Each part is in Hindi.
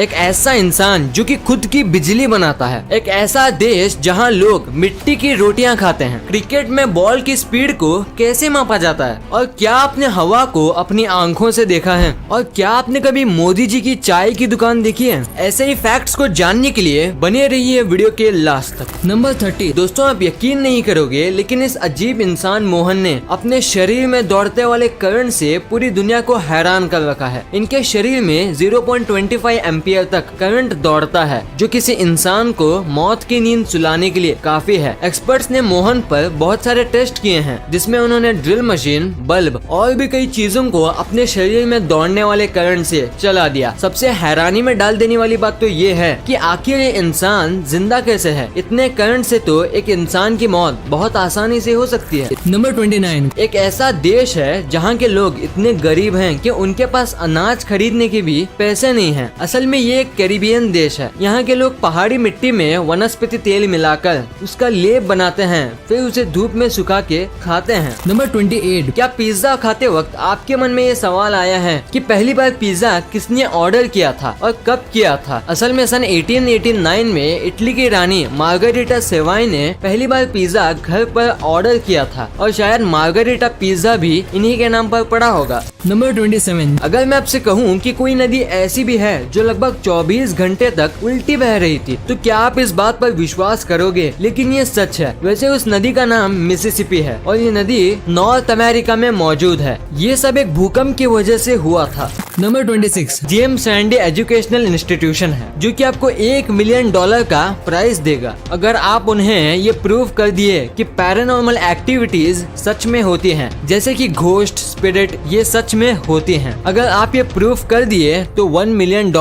एक ऐसा इंसान जो कि खुद की बिजली बनाता है। एक ऐसा देश जहां लोग मिट्टी की रोटियां खाते हैं। क्रिकेट में बॉल की स्पीड को कैसे मापा जाता है? और क्या आपने हवा को अपनी आंखों से देखा है? और क्या आपने कभी मोदी जी की चाय की दुकान देखी है? ऐसे ही फैक्ट्स को जानने के लिए बने रहिए वीडियो के लास्ट तक। नंबर 30। दोस्तों, आप यकीन नहीं करोगे लेकिन इस अजीब इंसान मोहन ने अपने शरीर में दौड़ते वाले करंट से पूरी दुनिया को हैरान कर रखा है। इनके शरीर में 0.25 एम्पियर तक करंट दौड़ता है, जो किसी इंसान को मौत की नींद सुलाने के लिए काफी है। एक्सपर्ट्स ने मोहन पर बहुत सारे टेस्ट किए हैं, जिसमें उन्होंने ड्रिल मशीन, बल्ब और भी कई चीजों को अपने शरीर में दौड़ने वाले करंट से चला दिया। सबसे हैरानी में डाल देने वाली बात तो ये है कि आखिर ये इंसान जिंदा कैसे है? इतने करंट से तो एक इंसान की मौत बहुत आसानी से हो सकती है। नंबर 29। एक ऐसा देश है जहाँ के लोग इतने गरीब हैं कि उनके पास अनाज खरीदने के भी पैसे नहीं हैं। असल में ये एक कैरिबियन देश है। यहाँ के लोग पहाड़ी मिट्टी में वनस्पति तेल मिलाकर उसका लेप बनाते हैं, फिर उसे धूप में सुखा के खाते हैं। नंबर 28। क्या पिज्जा खाते वक्त आपके मन में ये सवाल आया है कि पहली बार पिज्जा किसने ऑर्डर किया था और कब किया था? असल में सन 1889 में इटली की रानी मार्गरेटा सेवाई ने पहली बार पिज्जा घर पर ऑर्डर किया था और शायद मार्गरेटा पिज्जा भी इन्हीं के नाम पर पड़ा होगा। नंबर 27। अगर मैं आपसे कहूँ कि कोई नदी ऐसी भी है जो लगभग 24 घंटे तक उल्टी बह रही थी, तो क्या आप इस बात पर विश्वास करोगे? लेकिन ये सच है। वैसे उस नदी का नाम मिसिसिपी है और ये नदी नॉर्थ अमेरिका में मौजूद है। ये सब एक भूकंप की वजह से हुआ था। Number 26। James Randy educational institution है जो कि आपको $1 मिलियन का प्राइज देगा अगर आप उन्हें ये प्रूव कर दिए कि पैरानॉर्मल एक्टिविटीज सच में होती हैं, जैसे कि घोस्ट, स्पिरिट, ये सच में होती हैं। अगर आप ये प्रूफ कर दिए तो $1 मिलियन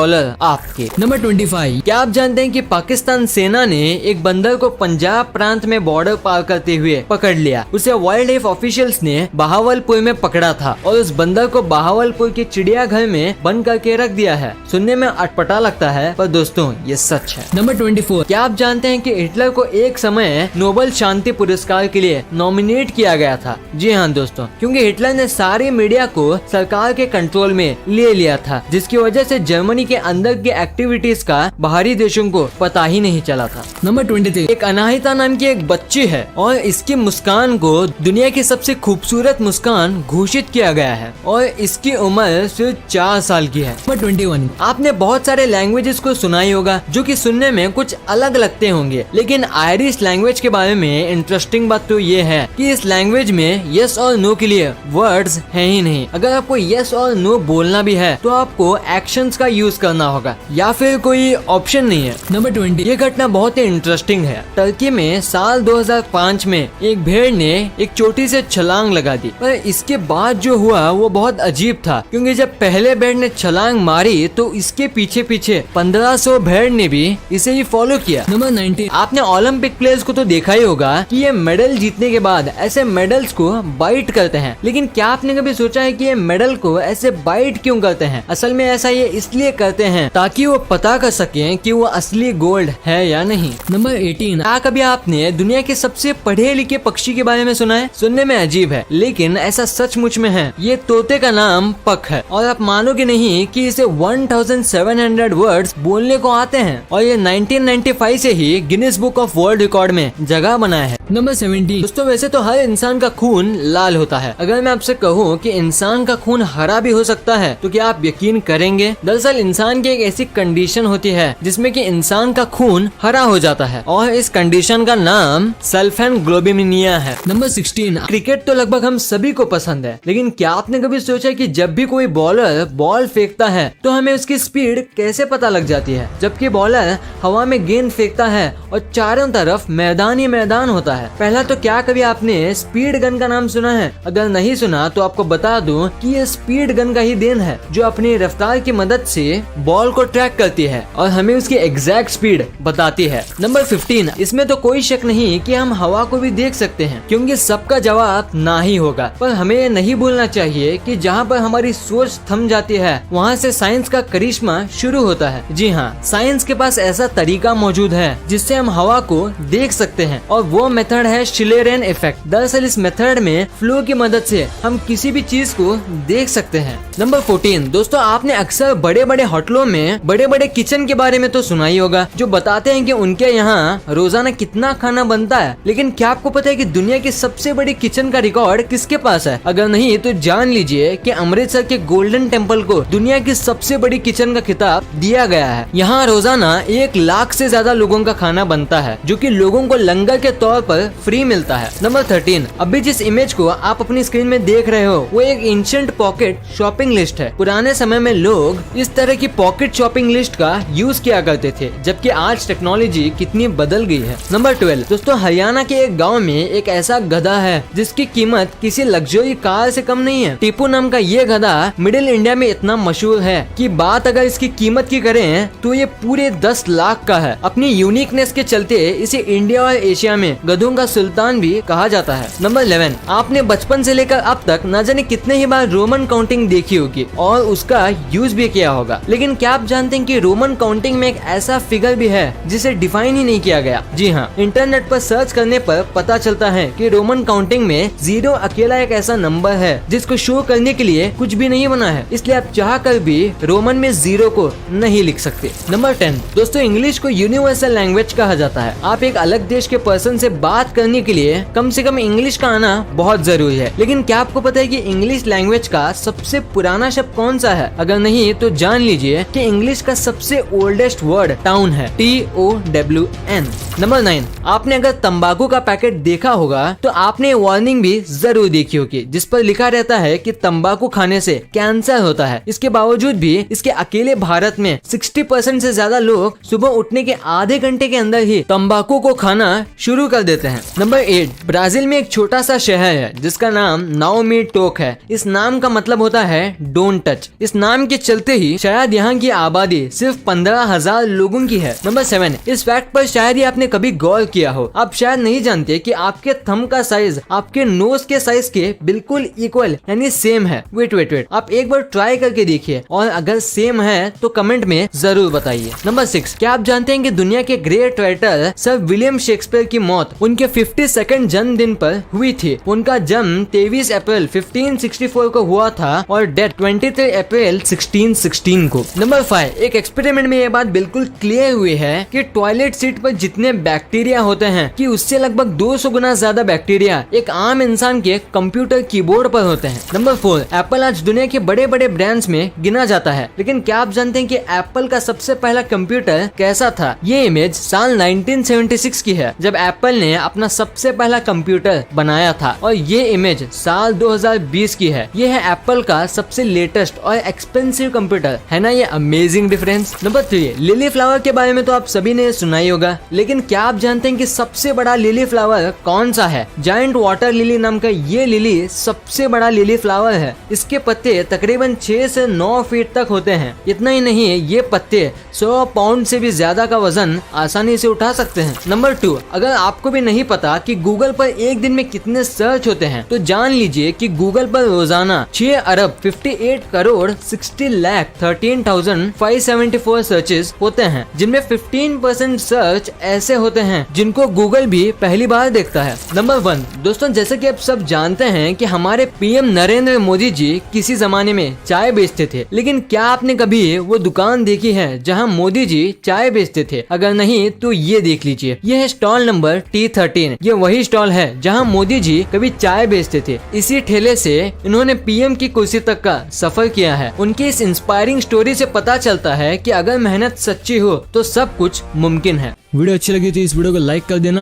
आपके। नंबर 25। क्या आप जानते हैं कि पाकिस्तान सेना ने एक बंदर को पंजाब प्रांत में बॉर्डर पार करते हुए पकड़ लिया? उसे वाइल्ड लाइफ ऑफिशियल्स ने बहावलपुर में पकड़ा था और उस बंदर को बहावलपुर के चिड़ियाघर में बंद करके रख दिया है। सुनने में अटपटा लगता है पर दोस्तों ये सच है। नंबर 24। क्या आप जानते हैं कि हिटलर को एक समय नोबेल शांति पुरस्कार के लिए नॉमिनेट किया गया था? जी हाँ दोस्तों, क्योंकि हिटलर ने सारी मीडिया को सरकार के कंट्रोल में ले लिया था, जिसकी वजह से जर्मनी के अंदर की एक्टिविटीज का बाहरी देशों को पता ही नहीं चला था। नंबर 23। एक अनाहिता नाम की एक बच्ची है और इसकी मुस्कान को दुनिया की सबसे खूबसूरत मुस्कान घोषित किया गया है और इसकी उम्र सिर्फ 4 साल की है। नंबर 21। आपने बहुत सारे लैंग्वेजेस को सुना ही होगा जो कि सुनने में कुछ अलग लगते होंगे, लेकिन आयरिश लैंग्वेज के बारे में इंटरेस्टिंग बात तो ये है कि इस लैंग्वेज में यस और नो के लिए वर्ड्स हैं ही नहीं। अगर आपको यस और नो बोलना भी है तो आपको एक्शंस का यूज करना होगा या फिर कोई ऑप्शन नहीं है। नंबर 20। ये घटना बहुत ही इंटरेस्टिंग है। टर्की में साल 2005 में एक भेड़ ने एक चोटी से छलांग लगा दी, पर इसके बाद जो हुआ वो बहुत अजीब था, क्योंकि जब पहले भेड़ ने छलांग मारी तो इसके पीछे पीछे 1500 भेड़ ने भी इसे ही फॉलो किया। नंबर 19। आपने ओलंपिक प्लेयर्स को तो देखा ही होगा कि ये मेडल जीतने के बाद ऐसे मेडल्स को बाइट करते हैं, लेकिन क्या आपने कभी सोचा है कि ये मेडल को ऐसे बाइट क्यों करते हैं? असल में ऐसा ये इसलिए करते हैं ताकि वो पता कर सकें कि वो असली गोल्ड है या नहीं। नंबर 18। क्या कभी आपने दुनिया के सबसे पढ़े लिखे पक्षी के बारे में सुना है? सुनने में अजीब है लेकिन ऐसा सचमुच में है। ये तोते का नाम पक है और आप मानोगे नहीं कि इसे 1700 वर्ड्स बोलने को आते हैं और ये 1995 से ही Guinness Book of World Record में जगह बनाया है। नंबर 17। दोस्तों, वैसे तो हर इंसान का खून लाल होता है। अगर मैं आपसे कहूँ कि इंसान का खून हरा भी हो सकता है तो क्या आप यकीन करेंगे? दरअसल इंसान की एक ऐसी कंडीशन होती है जिसमें कि इंसान का खून हरा हो जाता है और इस कंडीशन का नाम सल्फेनग्लोबिनिमिया है। नंबर 16। क्रिकेट तो लगभग हम सभी को पसंद है, लेकिन क्या आपने कभी सोचा कि जब भी कोई बॉलर बॉल फेंकता है तो हमें उसकी स्पीड कैसे पता लग जाती है? जबकि बॉलर हवा में गेंद फेंकता है और चारों तरफ मैदान ही मैदान होता है। पहला तो क्या कभी आपने स्पीड गन का नाम सुना है? अगर नहीं सुना तो आपको बता दूं कि ये स्पीड गन का ही देन है, जो अपनी रफ्तार की मदद से बॉल को ट्रैक करती है और हमें उसकी एग्जैक्ट स्पीड बताती है। नंबर 15। इसमें तो कोई शक नहीं कि हम हवा को भी देख सकते हैं, क्योंकि सबका जवाब ना ही होगा, पर हमें ये नहीं भूलना चाहिए कि जहाँ पर हमारी सोच थम जाती है वहाँ से साइंस का करिश्मा शुरू होता है। जी हाँ, साइंस के पास ऐसा तरीका मौजूद है जिससे हम हवा को देख सकते हैं और वो मेथड है शिलेरेन इफेक्ट। दरअसल इस मेथड में फ्लो की मदद से हम किसी भी चीज को देख सकते हैं। नंबर 14। दोस्तों, आपने अक्सर बड़े बड़े होटलों में बड़े बड़े किचन के बारे में तो सुना ही होगा, जो बताते हैं कि उनके यहाँ रोजाना कितना खाना बनता है। लेकिन क्या आपको पता है कि दुनिया की सबसे बड़ी किचन का रिकॉर्ड किसके पास है? अगर नहीं तो जान लीजिए कि अमृतसर के गोल्डन टेम्पल को दुनिया की सबसे बड़ी किचन का खिताब दिया गया है। यहाँ रोजाना 1 लाख से ज्यादा लोगों का खाना बनता है, जो कि लोगों को लंगर के तौर पर फ्री मिलता है। नंबर 13, अभी जिस इमेज को आप अपनी स्क्रीन में देख रहे हो वो एक एंशिएंट पॉकेट शॉपिंग लिस्ट है। पुराने समय में लोग इस तरह की पॉकेट शॉपिंग लिस्ट का यूज किया करते थे, जबकि आज टेक्नोलॉजी कितनी बदल गई है। नंबर 12, दोस्तों हरियाणा के एक गाँव में एक ऐसा गधा है जिसकी कीमत किसी लग्जरी कार से कम नहीं है। टीपू नाम का ये गधा मिडिल इंडिया में इतना मशहूर है कि बात अगर इसकी कीमत की करें तो ये पूरे 10 लाख का है। अपनी यूनिकनेस के चलते इसे इंडिया और एशिया में गधों का सुल्तान भी कहा जाता है। नंबर 11, आपने बचपन से लेकर अब तक न जाने कितने ही बार रोमन काउंटिंग देखी होगी और उसका यूज भी किया होगा। लेकिन क्या आप जानते हैं कि रोमन काउंटिंग में एक ऐसा फिगर भी है जिसे डिफाइन ही नहीं किया गया? जी हाँ, इंटरनेट पर सर्च करने पर पता चलता है कि रोमन काउंटिंग में 0 अकेला एक ऐसा नंबर है जिसको शो करने के लिए कुछ भी नहीं बना है, इसलिए आप चाह कर भी रोमन में 0 को नहीं लिख सकते। नंबर 10, दोस्तों इंग्लिश को यूनिवर्सल लैंग्वेज कहा जाता है। आप एक अलग देश के पर्सन से बात करने के लिए कम से कम इंग्लिश का आना बहुत जरूरी है। लेकिन क्या आपको पता है कि इंग्लिश लैंग्वेज का सबसे पुराना शब्द कौन सा है? अगर नहीं तो जान लीजिए कि इंग्लिश का सबसे ओल्डेस्ट वर्ड टाउन है, TOWN। नंबर 9, आपने अगर तंबाकू का पैकेट देखा होगा तो आपने वार्निंग भी जरूर देखी होगी, जिस पर लिखा रहता है कि तंबाकू खाने से कैंसर होता है। इसके बावजूद भी इसके अकेले भारत में 60% से ज्यादा लोग सुबह उठने के आधे घंटे के अंदर ही तंबाकू को खाना शुरू कर देते हैं। नंबर 8, ब्राजील में एक छोटा सा शहर है जिसका नाम नाओमी टोक है। इस नाम का मतलब होता है डोंट टच। इस नाम के चलते ही शायद यहाँ की आबादी सिर्फ 15,000 लोगों की है। नंबर 7, इस फैक्ट पर शायद ही आपने कभी गौर किया हो। आप शायद नहीं जानते कि आपके थंब का साइज आपके नोज के साइज के बिल्कुल इक्वल यानी सेम है। वेट, आप एक बार ट्राई करके देखिए और अगर सेम है तो कमेंट में जरूर बताइए। नंबर 6, क्या आप जानते हैं कि दुनिया के great writer sir William Shakespeare की मौत उनके 52nd जन्मदिन पर हुई थी। उनका जन्म 23 अप्रैल 1564 को हुआ था और डेथ 23 अप्रैल 1616 को। नंबर 5, एक एक्सपेरिमेंट में ये बात बिल्कुल क्लियर हुई है कि टॉयलेट सीट पर जितने बैक्टीरिया होते हैं कि उससे लगभग 200 गुना ज्यादा बैक्टीरिया एक आम इंसान के कंप्यूटर कीबोर्ड पर होते हैं। नंबर 4, एप्पल आज दुनिया के बड़े बड़े ब्रांड्स में गिना जाता है। लेकिन क्या आप जानते हैं कि एप्पल का सबसे पहला कंप्यूटर कैसा था? ये इमेज साल 1976 की है, जब एप्पल ने अपना सबसे पहला कंप्यूटर बनाया था, और ये इमेज साल 2020 की है। ये है एप्पल का सबसे लेटेस्ट और एक्सपेंसिव कंप्यूटर। है ना ये amazing difference. Number 3, lily flower के बारे में तो आप सभी ने सुना ही होगा, लेकिन क्या आप जानते हैं कि सबसे बड़ा लिली फ्लावर कौन सा है? जायंट वाटर लिली नाम का ये लिली सबसे बड़ा लिली फ्लावर है। इसके पत्ते तकरीबन 6 से 9 फीट तक होते हैं। इतना ही नहीं, ये पत्ते 100 पाउंड से भी ज्यादा का वजन आसानी से उठा सकते हैं। नंबर 2, अगर आपको भी नहीं पता कि गूगल पर एक दिन में कितने सर्च होते हैं तो जान लीजिए कि गूगल पर रोजाना 6 अरब 58 करोड़ 60 लाख 13,574 सर्चेस होते हैं, जिनमें 15% सर्च ऐसे होते हैं जिनको गूगल भी पहली बार देखता है। नंबर 1, दोस्तों जैसे कि आप सब जानते हैं कि हमारे पीएम नरेंद्र मोदी जी किसी जमाने में चाय बेचते थे, लेकिन क्या आपने कभी वो दुकान देखी है जहां मोदी जी चाय बेचते थे? अगर नहीं तो ये देख लीजिए, ये है स्टॉल नंबर T13। ये वही स्टॉल है जहां मोदी जी कभी चाय बेचते थे। इसी ठेले से इन्होंने पीएम की कुर्सी तक का सफर किया है। उनकी इस इंस्पायरिंग स्टोरी से पता चलता है कि अगर मेहनत सच्ची हो तो सब कुछ मुमकिन है। वीडियो अच्छी लगी तो इस वीडियो को लाइक कर देना।